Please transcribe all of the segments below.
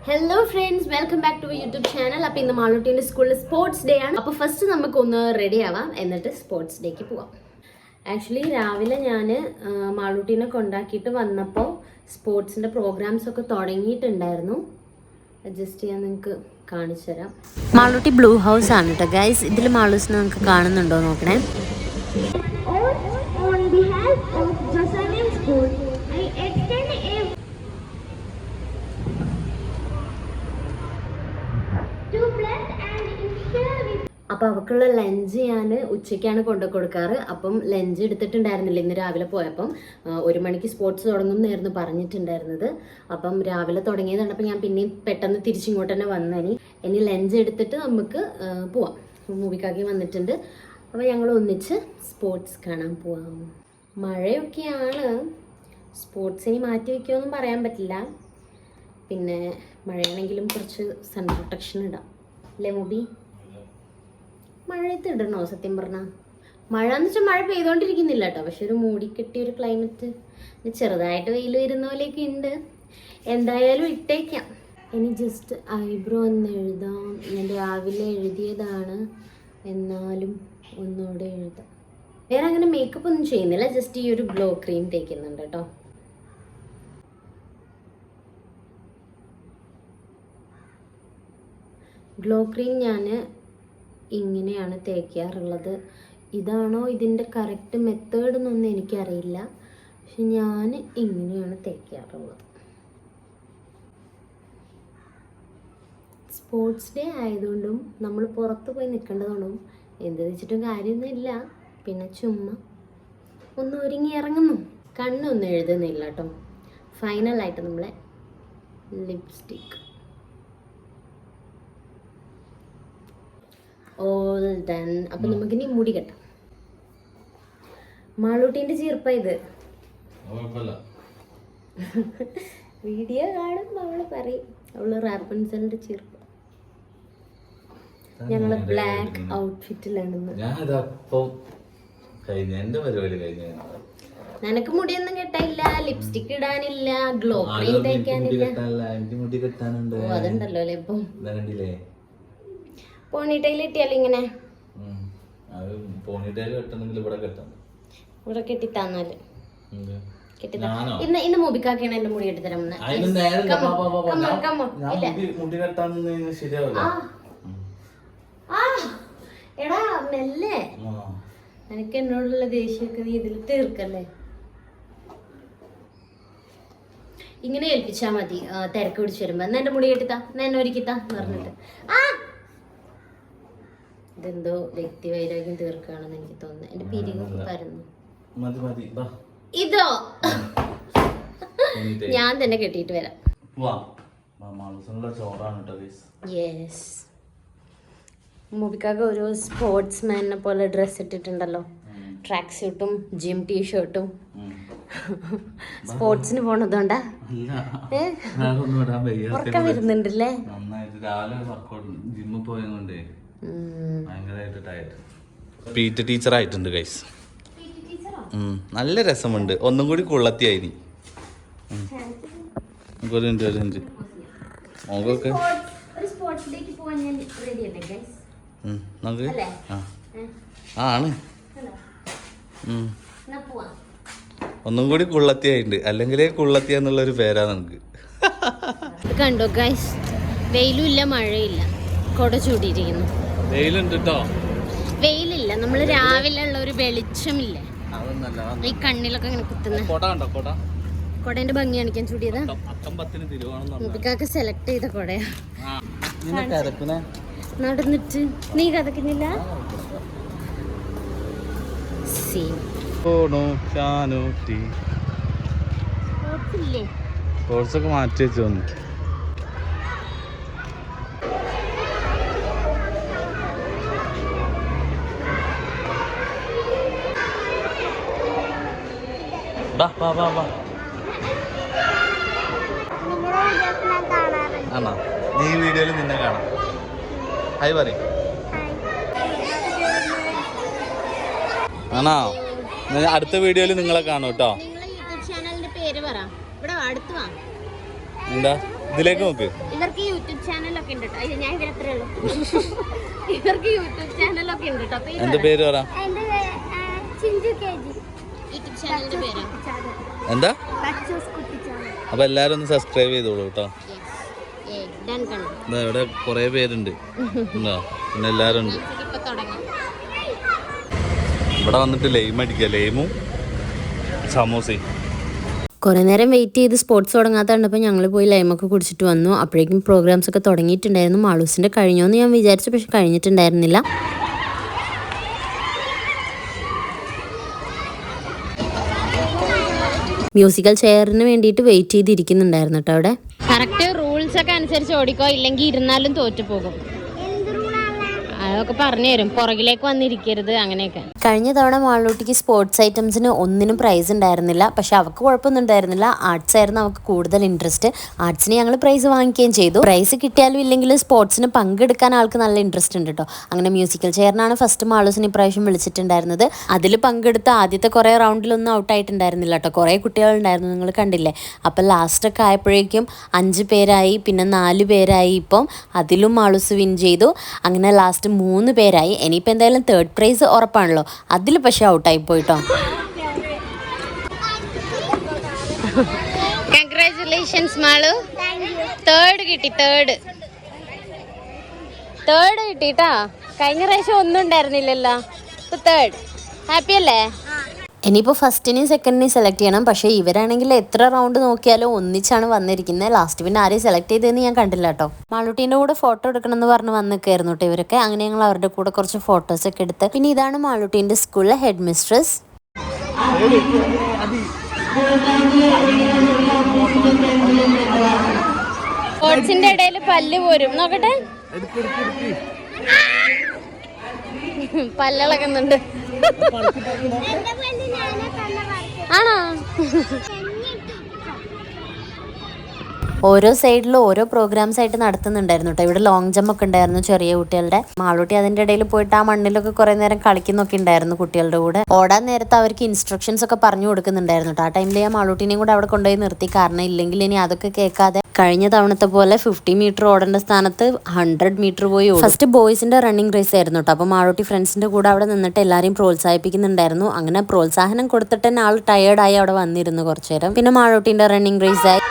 Hello friends, welcome back to YouTube channel. അപ്പോൾ ഇന്ന് മാളൂട്ടീൻ്റെ സ്കൂളിൽ സ്പോർട്സ് ഡേ ആണ്. അപ്പോൾ ഫസ്റ്റ് നമുക്കൊന്ന് റെഡി ആവാം, എന്നിട്ട് സ്പോർട്സ് ഡേക്ക് പോവാം. ആക്ച്വലി രാവിലെ ഞാൻ മാളൂട്ടീനെ കൊണ്ടാക്കിയിട്ട് വന്നപ്പോൾ സ്പോർട്സിൻ്റെ പ്രോഗ്രാംസ് ഒക്കെ തുടങ്ങിയിട്ടുണ്ടായിരുന്നു. അഡ്ജസ്റ്റ് ചെയ്യാൻ നിങ്ങൾക്ക് കാണിച്ചു തരാം. മാളൂട്ടി ബ്ലൂ ഹൗസ് ആണ് കേട്ടോ ഗൈസ്. ഇതിൽ മാളൂസിനെ നിങ്ങൾക്ക് കാണുന്നുണ്ടോ നോക്കണേ. അപ്പോൾ അവൾക്കുള്ള ലഞ്ച് ഞാൻ ഉച്ചയ്ക്കാണ് കൊണ്ടു കൊടുക്കാറ്. അപ്പം ലഞ്ച് എടുത്തിട്ടുണ്ടായിരുന്നില്ല ഇന്ന് രാവിലെ പോയപ്പം. 1 മണിക്ക് സ്പോർട്സ് തുടങ്ങും എന്നായിരുന്നു പറഞ്ഞിട്ടുണ്ടായിരുന്നത്. അപ്പം രാവിലെ തുടങ്ങിയതാണ്. അപ്പം ഞാൻ പിന്നെയും പെട്ടെന്ന് തിരിച്ചിങ്ങോട്ട് തന്നെ വന്നനി. ഇനി ലഞ്ച് എടുത്തിട്ട് നമുക്ക് പോവാം. മൂവിക്കാക്കി വന്നിട്ടുണ്ട്. അപ്പോൾ ഞങ്ങൾ ഒന്നിച്ച് സ്പോർട്സ് കാണാൻ പോവാം. മഴയൊക്കെയാണ്, സ്പോർട്സിന് മാറ്റി വയ്ക്കുമെന്നും പറയാൻ പറ്റില്ല. പിന്നെ മഴയാണെങ്കിലും കുറച്ച് സൺ പ്രൊട്ടക്ഷൻ ഇടാം അല്ലേ മൂബി? മഴയത്ത് ഇടണോ സത്യം പറഞ്ഞാൽ? മഴ എന്ന് വെച്ചാൽ മഴ പെയ്തുകൊണ്ടിരിക്കുന്നില്ല കേട്ടോ, പക്ഷെ ഒരു മൂടിക്കെട്ടിയൊരു ക്ലൈമറ്റ്, ചെറുതായിട്ട് വെയിൽ വരുന്ന പോലെയൊക്കെ ഉണ്ട്. എന്തായാലും ഇട്ടേക്കാം. ഇനി ജസ്റ്റ് ഐബ്രോ ഒന്ന് എഴുതാം. ഞാൻ രാവിലെ എഴുതിയതാണ്, എന്നാലും ഒന്നുകൂടെ എഴുതാം. വേറെ അങ്ങനെ മേക്കപ്പ് ഒന്നും ചെയ്യുന്നില്ല, ജസ്റ്റ് ഈ ഒരു ഗ്ലോ ക്രീം തേക്കുന്നുണ്ട് കേട്ടോ. ഗ്ലോ ക്രീം ഞാൻ ഇങ്ങനെയാണ് തേക്കാറുള്ളത്. ഇതാണോ ഇതിൻ്റെ കറക്റ്റ് മെത്തേഡ് എന്നൊന്നും എനിക്കറിയില്ല, പക്ഷെ ഞാൻ ഇങ്ങനെയാണ് തേക്കാറുള്ളത്. സ്പോർട്സ് ഡേ ആയതുകൊണ്ടും നമ്മൾ പുറത്ത് പോയി നിൽക്കേണ്ടതുകൊണ്ടും എന്ത് വെച്ചിട്ടും കാര്യമൊന്നുമില്ല. പിന്നെ ചുമ്മാ ഒന്ന് ഒരുങ്ങി ഇറങ്ങുന്നു. കണ്ണൊന്നും എഴുതുന്നില്ല കേട്ടോ. ഫൈനലായിട്ട് നമ്മളെ ലിപ്സ്റ്റിക്ക് ഓൾ ഡൺ. അപ്പൊ നമുക്കിനി മുടി കെട്ടാം. മാളൂട്ടീൻ്റെ ചീർപ്പ ഇത്. വീഡിയോ കാണുമ്പോൾ അവള് പറയും അവള് റാപ്പൻസലിന്റെ ചീർപ്പ്. ഞങ്ങള് ബ്ലാക്ക് ഔട്ട്ഫിറ്റിലാണെന്ന്. നിനക്ക് മുടിയൊന്നും കെട്ടാനില്ല, ലിപ്സ്റ്റിക് ഇടാനില്ല, ഗ്ലോ ക്രീം തേക്കാനില്ല. അതുണ്ടല്ലോ അല്ലേ ഇപ്പം. പോണിറ്റൈൽ ഇട്ടിയാലും ഇങ്ങനെ ഇവിടെ കെട്ടിത്താന്നാല് ഇന്ന് മൂബിക്കാക്കാണ് എന്റെ മുടി കെട്ടിത്തരാം. എടാ മെല്ലെ, എനിക്ക് എന്നോടുള്ള ദേഷ്യമൊക്കെ നീ ഇതിൽ തീർക്കല്ലേ. ഇങ്ങനെ ഏൽപ്പിച്ചാ മതി. തിരക്ക് പിടിച്ച് വരുമ്പോ എന്നാ എന്റെ മുടി കെട്ടിത്താ, എന്നാ എന്നെ ഒരുക്കിത്താ പറഞ്ഞിട്ട്. ഇതെന്തോ വ്യക്തി വൈരാഗ്യം തീർക്കുകയാണെന്ന് എനിക്ക് തോന്നുന്നു. എന്റെ പിരികൊക്കെ പരന്നു. ഇതോ ഞാൻ തന്നെ കെട്ടിയിട്ട് വരാം. യെസ്, മൂബിക്കാക്ക് ഒരു സ്പോർട്സ്മാനെ പോലെ ഡ്രസ് ഇട്ടിട്ടുണ്ടല്ലോ. ട്രാക്ക് സ്യൂട്ടും ജിം ടീഷർട്ടും. സ്പോർട്സിന് പോണതുകൊണ്ടാ ഉറക്കം വരുന്നുണ്ടല്ലേ? പീറ്റ് ടീച്ചർ ആയിട്ടുണ്ട് ഗൈസ്. നല്ല രസമുണ്ട്. ഒന്നും കൂടി കുള്ളത്തിയായി. നോക്കൊക്കെ ആണ്. ഒന്നും കൂടി കുള്ളത്തിയായിട്ടുണ്ട്. അല്ലെങ്കിൽ കുള്ളത്തിയ എന്നുള്ളൊരു പേരാ നമുക്ക്. കണ്ടോ ഗൈസ്, വെയിലും ഇല്ല മഴയില്ല, കൊട ചൂടിയിരിക്കുന്നു. വെയിലുണ്ട് കേട്ടോ. വെയിലില്ല, നമ്മള് രാവിലെ ഉള്ള ഒരു വെളിച്ചമില്ലേ ഈ കണ്ണിലൊക്കെ ഇങ്ങനെ കുത്തുന്ന കൊടേന്റെ ഭംഗി കാണിക്കാൻ ചൂടിയതാ. മുബിക്കാക്ക് സെലക്ട് ചെയ്ത കൊടയാ. നടന്നിട്ട് നീ കഥക്കുന്നില്ല. സ്പോർട്സൊക്കെ മാറ്റി വെച്ചു വന്നു. ആണോ? നീ വീഡിയോയിൽ നിന്നെ കാണാം. ഹായ് പറയും. ആണോ? അടുത്ത വീഡിയോയിൽ നിങ്ങളെ കാണും കേട്ടോ. യൂട്യൂബ് ചാനലിന്റെ പേര് പറ. ഇവിടെ അടുത്ത് വാ. എന്താ ഇതിലേക്ക് നോക്ക്. ഇവർക്ക് യൂട്യൂബ് ചാനലൊക്കെ ഉണ്ട് കേട്ടോ. ഞാൻ ഇവരത്രേ ഉള്ളൂ. ഇവർക്ക് യൂട്യൂബ് ചാനലൊക്കെ ഉണ്ട് കേട്ടോ. എന്റെ പേര് പറ. യൂട്യൂബ് ചാനലിന്റെ പേര് എന്താ? അപ്പൊ എല്ലാരും ഒന്ന് സബ്സ്ക്രൈബ് ചെയ്തോളൂ കേട്ടോ. ഇവിടെ കൊറേ പേരുണ്ട്. പിന്നെ എല്ലാരും ഉണ്ട്. ഇവിടെ വന്നിട്ട് ലൈം അടിക്കുക. ലൈമും സമൂസയും. കുറേ നേരം വെയിറ്റ് ചെയ്ത് സ്പോർട്സ് തുടങ്ങാത്ത കണ്ടപ്പോൾ ഞങ്ങൾ പോയി ലൈമൊക്കെ കുടിച്ചിട്ട് വന്നു. അപ്പോഴേക്കും പ്രോഗ്രാംസ് ഒക്കെ തുടങ്ങിയിട്ടുണ്ടായിരുന്നു. മാളൂസിൻ്റെ കഴിഞ്ഞോന്ന് ഞാൻ വിചാരിച്ചു, പക്ഷെ കഴിഞ്ഞിട്ടുണ്ടായിരുന്നില്ല. മ്യൂസിക്കൽ ചെയറിന് വേണ്ടിയിട്ട് വെയിറ്റ് ചെയ്തിരിക്കുന്നുണ്ടായിരുന്നു കേട്ടോ അവിടെ. കറക്റ്റ് റൂൾസ് ഒക്കെ അനുസരിച്ച് ഓടിക്കോ, ഇല്ലെങ്കിൽ ഇരുന്നാലും തോറ്റു പോകും. അതൊക്കെ പറഞ്ഞു തരും. പുറകിലേക്ക് വന്നിരിക്കരുത്, അങ്ങനെയൊക്കെ. കഴിഞ്ഞ തവണ മാളൂട്ടിക്ക് സ്പോർട്സ് ഐറ്റംസിന് ഒന്നിനും പ്രൈസ് ഉണ്ടായിരുന്നില്ല. പക്ഷെ അവൾക്ക് കുഴപ്പമൊന്നും ഉണ്ടായിരുന്നില്ല. ആർട്സ് ആയിരുന്നു അവൾക്ക് കൂടുതൽ ഇൻട്രസ്റ്റ്. ആർട്സിന് ഞങ്ങൾ പ്രൈസ് വാങ്ങിക്കുകയും ചെയ്തു. പ്രൈസ് കിട്ടിയാലും ഇല്ലെങ്കിലും സ്പോർട്സിന് പങ്കെടുക്കാൻ ആൾക്ക് നല്ല ഇൻട്രസ്റ്റ് ഉണ്ട് കേട്ടോ. അങ്ങനെ മ്യൂസിക്കൽ ചെയറിനാണ് ഫസ്റ്റ് മാളൂസിന് ഇപ്രാവശ്യം വിളിച്ചിട്ടുണ്ടായിരുന്നത്. അതിൽ പങ്കെടുത്ത ആദ്യത്തെ കുറേ റൗണ്ടിലൊന്നും ഔട്ടായിട്ടുണ്ടായിരുന്നില്ല കേട്ടോ. കുറേ കുട്ടികളുണ്ടായിരുന്നു, നിങ്ങൾ കണ്ടില്ലേ. അപ്പം ലാസ്റ്റൊക്കെ ആയപ്പോഴേക്കും 5 പേരായി, പിന്നെ 4 പേരായി. ഇപ്പം അതിലും മാളൂസ് വിൻ ചെയ്തു. അങ്ങനെ ലാസ്റ്റ് 3 പേരായി. ഇനിയിപ്പോൾ എന്തായാലും 3rd പ്രൈസ് ഉറപ്പാണല്ലോ. അതിൽ പക്ഷെ ഔട്ടായി പോയിട്ടോ. കൺഗ്രാറ്റുലേഷൻസ് മാളു. 3rd കിട്ടി. 3rd കിട്ടിട്ടാ. കഴിഞ്ഞ പ്രാവശ്യം ഒന്നും ഉണ്ടായിരുന്നില്ലല്ലോ. ഇപ്പൊ 3rd. ഹാപ്പി അല്ലേ? ഇനിയിപ്പോൾ ഫസ്റ്റിനെയും സെക്കൻഡിനെയും സെലക്ട് ചെയ്യണം. പക്ഷേ ഇവരാണെങ്കിൽ എത്ര റൗണ്ട് നോക്കിയാലും ഒന്നിച്ചാണ് വന്നിരിക്കുന്നത്. ലാസ്റ്റ് പിന്നെ ആരെയും സെലക്ട് ചെയ്തതെന്ന് ഞാൻ കണ്ടില്ല കേട്ടോ. മാളൂട്ടീൻ്റെ കൂടെ ഫോട്ടോ എടുക്കണമെന്ന് പറഞ്ഞ് വന്നിരിക്കായിരുന്നു കേട്ടോ ഇവരൊക്കെ. അങ്ങനെ ഞങ്ങൾ അവരുടെ കൂടെ കുറച്ച് ഫോട്ടോസൊക്കെ എടുത്ത്. പിന്നെ ഇതാണ് മാളൂട്ടീൻ്റെ സ്കൂളിലെ ഹെഡ് മിസ്ട്രസ്. സ്പോർട്സിന്റെ ഇടയിൽ പല്ല് പോരും. നോക്കട്ടെ, പല്ലിളക്കുന്നുണ്ട്. ആണോ? ഓരോ സൈഡിലും ഓരോ പ്രോഗ്രാംസ് ആയിട്ട് നടത്തുന്നുണ്ടായിരുന്നു കേട്ടോ. ഇവിടെ ലോങ് ജമ്പ് ഒക്കെ ഉണ്ടായിരുന്നു ചെറിയ കുട്ടികളുടെ. മാളൂട്ടി അതിൻ്റെ ഇടയിൽ പോയിട്ട് ആ മണ്ണിലൊക്കെ കുറേ നേരം കളിക്കുന്നൊക്കെ ഉണ്ടായിരുന്നു കുട്ടികളുടെ കൂടെ. ഓടാൻ നേരത്ത് അവർക്ക് ഇൻസ്ട്രക്ഷൻസ് ഒക്കെ പറഞ്ഞു കൊടുക്കുന്നുണ്ടായിരുന്നു കേട്ടോ. ആ ടൈമിൽ ഞാൻ മാളൂട്ടിനെയും കൂടെ അവിടെ കൊണ്ടുപോയി നിർത്തി. കാരണം ഇല്ലെങ്കിൽ ഇനി അതൊക്കെ കേൾക്കാതെ കഴിഞ്ഞ തവണത്തെ പോലെ 50 മീറ്റർ ഓടേണ്ട സ്ഥാനത്ത് 100 മീറ്റർ പോയി. ഫസ്റ്റ് ബോയ്സിന്റെ റണ്ണിങ് റേസ് ആയിരുന്നു കേട്ടോ. അപ്പോൾ മാളൂട്ടി ഫ്രണ്ട്സിന്റെ കൂടെ അവിടെ നിന്നിട്ട് എല്ലാവരെയും പ്രോത്സാഹിപ്പിക്കുന്നുണ്ടായിരുന്നു. അങ്ങനെ പ്രോത്സാഹനം കൊടുത്തിട്ട് തന്നെ ആൾ ടയേർഡായി അവിടെ വന്നിരുന്നു കുറച്ചു നേരം. പിന്നെ മാളൂട്ടിന്റെ റണ്ണിങ് റേസ് ആയി.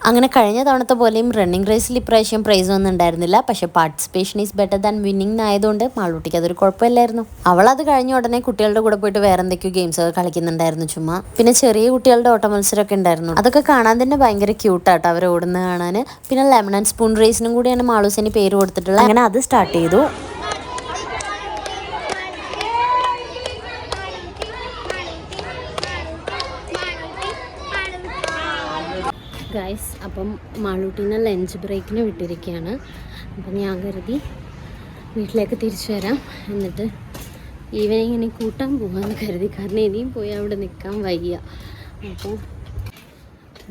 അങ്ങനെ കഴിഞ്ഞ തവണത്തെ പോലെയും റണ്ണിങ് റേസിൽ ഇപ്രാവശ്യം പ്രൈസ് ഒന്നും ഉണ്ടായിരുന്നില്ല. പക്ഷെ participation is better than winning ആയതുകൊണ്ട് മാളൂട്ടിക്ക് അതൊരു കുഴപ്പമില്ലായിരുന്നു. അവളത് കഴിഞ്ഞ ഉടനെ കുട്ടികളുടെ കൂടെ പോയിട്ട് വേറെ എന്തൊക്കെയോ ഗെയിംസ് ഒക്കെ കളിക്കുന്നുണ്ടായിരുന്നു ചുമ്മാ. പിന്നെ ചെറിയ കുട്ടികളുടെ ഓട്ട മത്സരമൊക്കെ ഉണ്ടായിരുന്നു. അതൊക്കെ കാണാൻ തന്നെ ഭയങ്കര ക്യൂട്ടാട്ടോ അവർ ഓടുന്നത് കാണാൻ. പിന്നെ ലെമൺ ആൻഡ് സ്പൂൺ റേസിനും കൂടിയാണ് മാളൂസിന് പേര് കൊടുത്തിട്ടുള്ളത്. അങ്ങനെ അത് സ്റ്റാർട്ട് ചെയ്തു. ഗൈസ്, അപ്പം മാളൂട്ടീനെ ലഞ്ച് ബ്രേക്കിന് വിട്ടിരിക്കുകയാണ്. അപ്പം ഞാൻ കരുതി വീട്ടിലേക്ക് തിരിച്ചു വരാം, എന്നിട്ട് ഈവനിങ് ഇനി കൂട്ടാൻ പോകാമെന്ന് കരുതി. കാരണം ഇനിയും പോയി അവിടെ നിൽക്കാൻ വയ്യ. അപ്പോൾ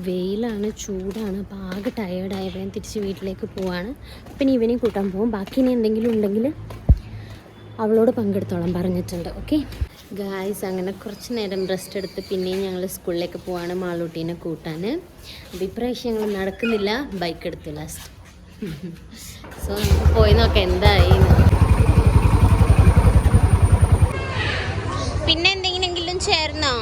വെയിലാണ്, ചൂടാണ്. അപ്പോൾ ആകെ ടയേർഡായപ്പോൾ ഞാൻ തിരിച്ച് വീട്ടിലേക്ക് പോവാണ്. പിന്നെ ഈവനിങ് കൂട്ടാൻ പോകും. ബാക്കി ഇനി എന്തെങ്കിലും ഉണ്ടെങ്കിൽ അവളോട് പങ്കെടുത്തോളാം പറഞ്ഞിട്ടുണ്ട്. ഓക്കെ ഗായ്സ്, അങ്ങനെ കുറച്ച് നേരം റെസ്റ്റ് എടുത്ത് പിന്നെയും ഞങ്ങൾ സ്കൂളിലേക്ക് പോവാണ് മാളൂട്ടീനെ കൂട്ടാൻ. അപ്പോൾ ഇപ്രാവശ്യം ഞങ്ങൾ നടക്കുന്നില്ല, ബൈക്ക് എടുത്തു ലാസ്റ്റ്. സോ നമുക്ക് പോയി നോക്കാം എന്തായി. പിന്നെ എന്തെങ്കിലും ചേർന്നോ?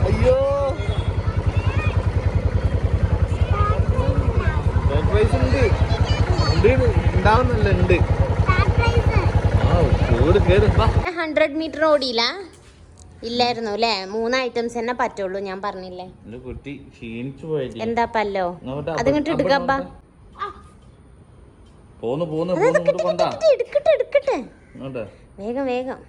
അയ്യോ, ഉണ്ടാവുന്നല്ല ഉണ്ട്. 100 മീറ്റർ ഓടിയില്ല ഇല്ലായിരുന്നു അല്ലേ? 3 ഐറ്റംസ് തന്നെ പറ്റുള്ളൂ. ഞാൻ പറഞ്ഞില്ലേ കുട്ടി ക്ഷീണിച്ചു പോയി. എന്താ പല്ലോ അതിങ്ങോട്ട് എടുക്കാപ്പാ. എടുക്കട്ടെ വേഗം വേഗം.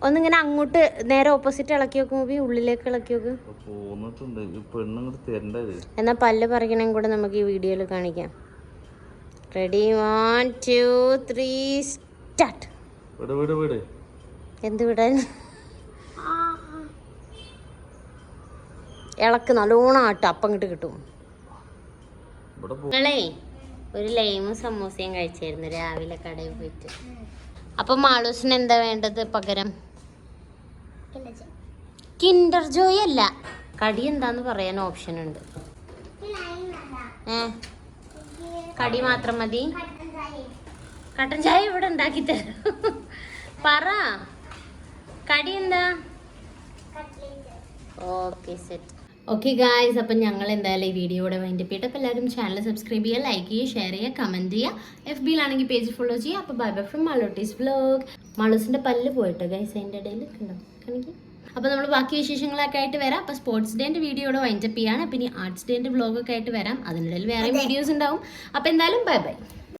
ഒന്നിങ്ങനെ അങ്ങോട്ട് നേരെ ഓപ്പോസിറ്റ് ഇളക്കി നോക്കുമ്പോ ഉള്ളിലേക്ക് ഇളക്കി നോക്ക്. എന്നാ പല്ല് പറിക്കണേ കൂടെ നമുക്ക് ഈ വീഡിയോയിൽ കാണിക്കാം. Ready, 1 2 3 start. വിട് വിട് വിട്. എന്ത് വിടാൻ? ഇളക്ക് നല്ലോണം ആട്ട് അപ്പം കിട്ട് കിട്ടും. നിങ്ങളേ ഒരു ലൈമും സമൂസയും കഴിച്ചായിരുന്നു രാവിലെ കടയിൽ പോയിട്ട്. അപ്പൊ മാളൂസിന് എന്താ വേണ്ടത് പകരം? കിൻഡർ ജോയ് അല്ല, കടി എന്താന്ന് പറയാൻ ഓപ്ഷൻ ഉണ്ട്. കടി മാത്രം മതി? കട്ടൻ ചായ ഇവിടെ ഉണ്ടാക്കി തരാം. പറ കടി എന്താ? Okay set. ഓക്കെ ഗായ്സ്, അപ്പം ഞങ്ങൾ എന്തായാലും ഈ വീഡിയോയുടെ വൈൻഡപ്പ് ചെയ്തിട്ട് അപ്പോൾ എല്ലാവരും ചാനൽ സബ്സ്ക്രൈബ് ചെയ്യുക, ലൈക്ക് ചെയ്യുക, ഷെയർ ചെയ്യുക, കമൻറ്റ് ചെയ്യുക. FB-ലാണെങ്കിൽ പേജ് ഫോളോ ചെയ്യുക. അപ്പോൾ ബൈ ബൈ ഫ്രം മാളൂട്ടീസ് വ്ലോഗ്. മാളൂസിൻ്റെ പല്ല് പോയിട്ട് ഗൈസ് അതിൻ്റെ ഇടയിൽ കണ്ടോ കാണിക്കും. അപ്പോൾ നമ്മൾ ബാക്കി വിശേഷങ്ങളൊക്കെ ആയിട്ട് വരാം. അപ്പോൾ സ്പോർട്സ് ഡേൻ്റെ വീഡിയോയുടെ വൈൻഡപ്പ് ചെയ്യാണ്. പിന്നെ ആർട്സ് ഡേൻ്റെ വ്ലോഗൊക്കെ ആയിട്ട് വരാം. അതിനിടയിൽ വേറെ വീഡിയോസ് ഉണ്ടാവും. അപ്പോൾ എന്തായാലും ബൈ ബൈ.